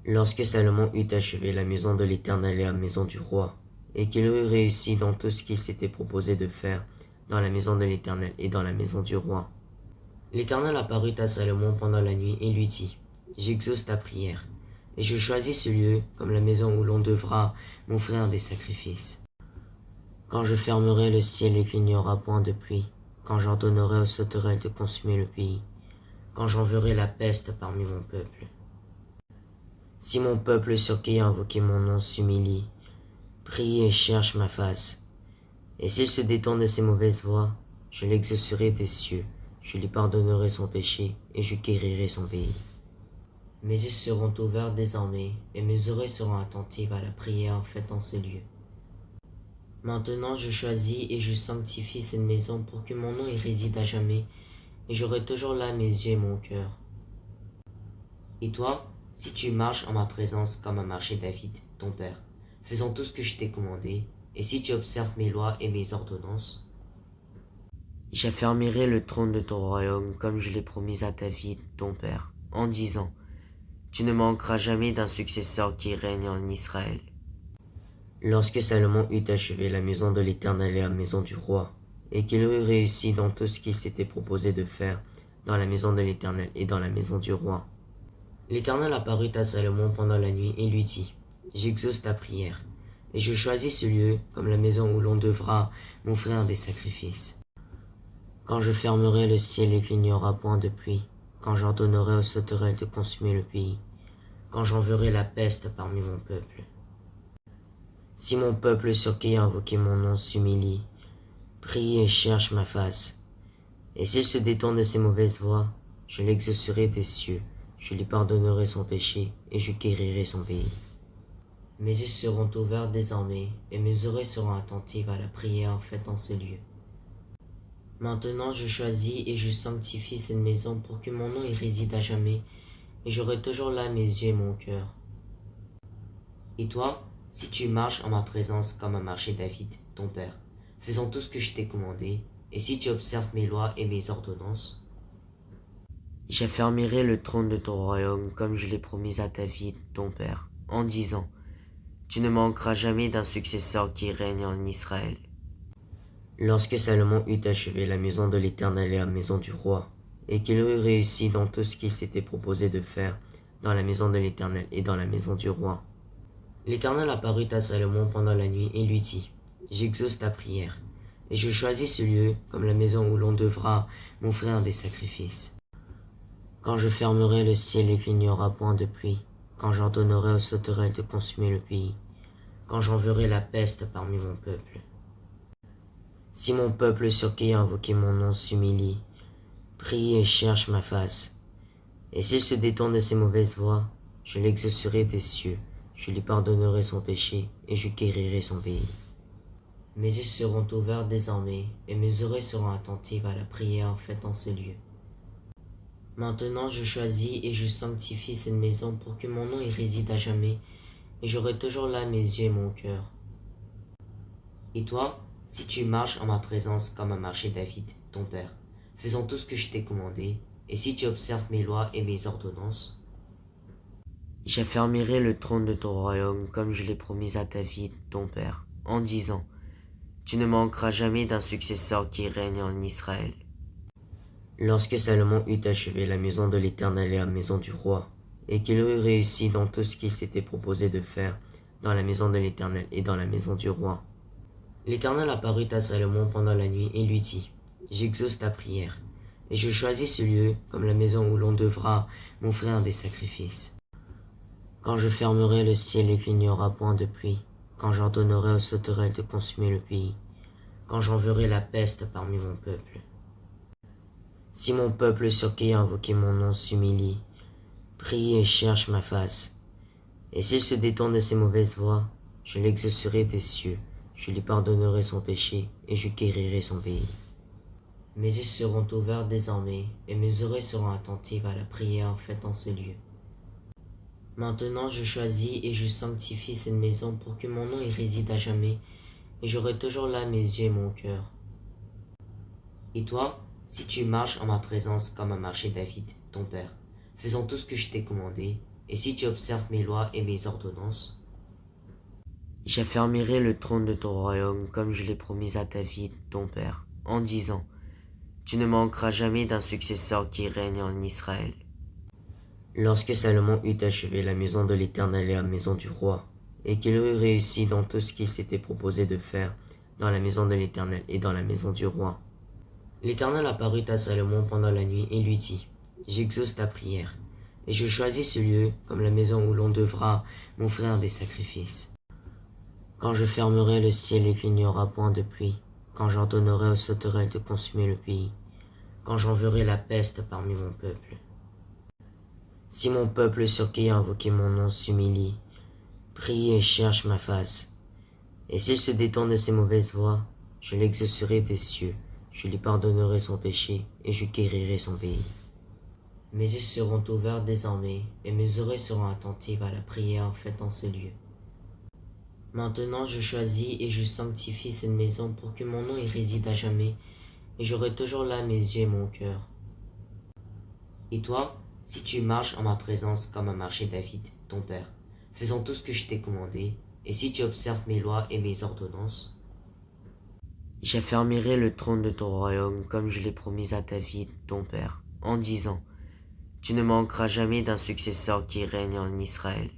Lorsque Salomon eut achevé la maison de l'Éternel et la maison du roi, et qu'il eut réussi dans tout ce qu'il s'était proposé de faire dans la maison de l'Éternel et dans la maison du roi, l'Éternel apparut à Salomon pendant la nuit et lui dit: J'exauce ta prière, et je choisis ce lieu comme la maison où l'on devra m'offrir des sacrifices. Quand je fermerai le ciel et qu'il n'y aura point de pluie, quand j'ordonnerai aux sauterelles de consumer le pays, quand j'enverrai la peste parmi mon peuple. Si mon peuple sur qui a invoqué mon nom s'humilie, prie et cherche ma face, et s'il se détourne de ses mauvaises voies, je l'exaucerai des cieux, je lui pardonnerai son péché et je guérirai son pays. Mes yeux seront ouverts désormais et mes oreilles seront attentives à la prière faite en ce lieu. Maintenant je choisis et je sanctifie cette maison pour que mon nom y réside à jamais, et j'aurai toujours là mes yeux et mon cœur. Et toi, si tu marches en ma présence comme a marché David, ton père, faisant tout ce que je t'ai commandé, et si tu observes mes lois et mes ordonnances, j'affermirai le trône de ton royaume comme je l'ai promis à David, ton père, en disant: Tu ne manqueras jamais d'un successeur qui règne en Israël. Lorsque Salomon eut achevé la maison de l'Éternel et la maison du roi, et qu'il eut réussi dans tout ce qu'il s'était proposé de faire dans la maison de l'Éternel et dans la maison du roi, l'Éternel apparut à Salomon pendant la nuit et lui dit: J'exauce ta prière, et je choisis ce lieu comme la maison où l'on devra m'offrir des sacrifices. Quand je fermerai le ciel et qu'il n'y aura point de pluie, quand j'ordonnerai aux sauterelles de consumer le pays, quand j'enverrai la peste parmi mon peuple. Si mon peuple sur qui a invoqué mon nom s'humilie, prie et cherche ma face, et s'il se détourne de ses mauvaises voies, je l'exaucerai des cieux, je lui pardonnerai son péché et je guérirai son pays. Mes yeux seront ouverts désormais et mes oreilles seront attentives à la prière faite en ce lieu. Maintenant je choisis et je sanctifie cette maison pour que mon nom y réside à jamais, et j'aurai toujours là mes yeux et mon cœur. Et toi, si tu marches en ma présence comme a marché David, ton père, faisant tout ce que je t'ai commandé, et si tu observes mes lois et mes ordonnances, j'affermirai le trône de ton royaume comme je l'ai promis à David, ton père, en disant: Tu ne manqueras jamais d'un successeur qui règne en Israël. Lorsque Salomon eut achevé la maison de l'Éternel et la maison du roi, et qu'il eut réussi dans tout ce qu'il s'était proposé de faire dans la maison de l'Éternel et dans la maison du roi, l'Éternel apparut à Salomon pendant la nuit et lui dit: J'exauce ta prière, et je choisis ce lieu comme la maison où l'on devra m'offrir des sacrifices. Quand je fermerai le ciel et qu'il n'y aura point de pluie, quand j'ordonnerai aux sauterelles de consumer le pays, quand j'enverrai la peste parmi mon peuple. Si mon peuple sur qui a invoqué mon nom s'humilie, prie et cherche ma face, et s'il se détourne de ses mauvaises voies, je l'exaucerai des cieux, je lui pardonnerai son péché et je guérirai son pays. Mes yeux seront ouverts désormais et mes oreilles seront attentives à la prière faite en ce lieu. Maintenant je choisis et je sanctifie cette maison pour que mon nom y réside à jamais, et j'aurai toujours là mes yeux et mon cœur. Et toi, si tu marches en ma présence comme a marché David, ton père, faisant tout ce que je t'ai commandé, et si tu observes mes lois et mes ordonnances, j'affermirai le trône de ton royaume comme je l'ai promis à David, ton père, en disant: Tu ne manqueras jamais d'un successeur qui règne en Israël. Lorsque Salomon eut achevé la maison de l'Éternel et la maison du roi, et qu'il eut réussi dans tout ce qu'il s'était proposé de faire dans la maison de l'Éternel et dans la maison du roi, l'Éternel apparut à Salomon pendant la nuit et lui dit: J'exauce ta prière, et je choisis ce lieu comme la maison où l'on devra m'offrir des sacrifices. Quand je fermerai le ciel et qu'il n'y aura point de pluie, quand j'ordonnerai aux sauterelles de consumer le pays, quand j'enverrai la peste parmi mon peuple. Si mon peuple sur qui a invoqué mon nom s'humilie, prie et cherche ma face, et s'il se détourne de ses mauvaises voies, je l'exaucerai des cieux, je lui pardonnerai son péché et je guérirai son pays. Mes yeux seront ouverts désormais et mes oreilles seront attentives à la prière faite en ce lieu. Maintenant je choisis et je sanctifie cette maison pour que mon nom y réside à jamais, et j'aurai toujours là mes yeux et mon cœur. Et toi, si tu marches en ma présence comme a marché David, ton père, faisant tout ce que je t'ai commandé, et et si tu observes mes lois et mes ordonnances, j'affermirai le trône de ton royaume comme je l'ai promis à David, ton père, en disant, tu ne manqueras jamais d'un successeur qui règne en Israël. Lorsque Salomon eut achevé la maison de l'Éternel et la maison du roi, et qu'il eut réussi dans tout ce qu'il s'était proposé de faire dans la maison de l'Éternel et dans la maison du roi, l'Éternel apparut à Salomon pendant la nuit et lui dit, j'exauce ta prière, et je choisis ce lieu comme la maison où l'on devra m'offrir des sacrifices. Quand je fermerai le ciel et qu'il n'y aura point de pluie, quand j'ordonnerai aux sauterelles de consumer le pays, quand j'enverrai la peste parmi mon peuple. Si mon peuple sur qui a invoqué mon nom s'humilie, prie et cherche ma face, et s'il se détourne de ses mauvaises voies, je l'exaucerai des cieux, je lui pardonnerai son péché et je guérirai son pays. Mes yeux seront ouverts désormais et mes oreilles seront attentives à la prière faite en ce lieu. Maintenant je choisis et je sanctifie cette maison pour que mon nom y réside à jamais, et j'aurai toujours là mes yeux et mon cœur. Et toi, si tu marches en ma présence comme a marché David, ton père, faisant tout ce que je t'ai commandé, et si tu observes mes lois et mes ordonnances, j'affermirai le trône de ton royaume comme je l'ai promis à David, ton père, en disant, tu ne manqueras jamais d'un successeur qui règne en Israël.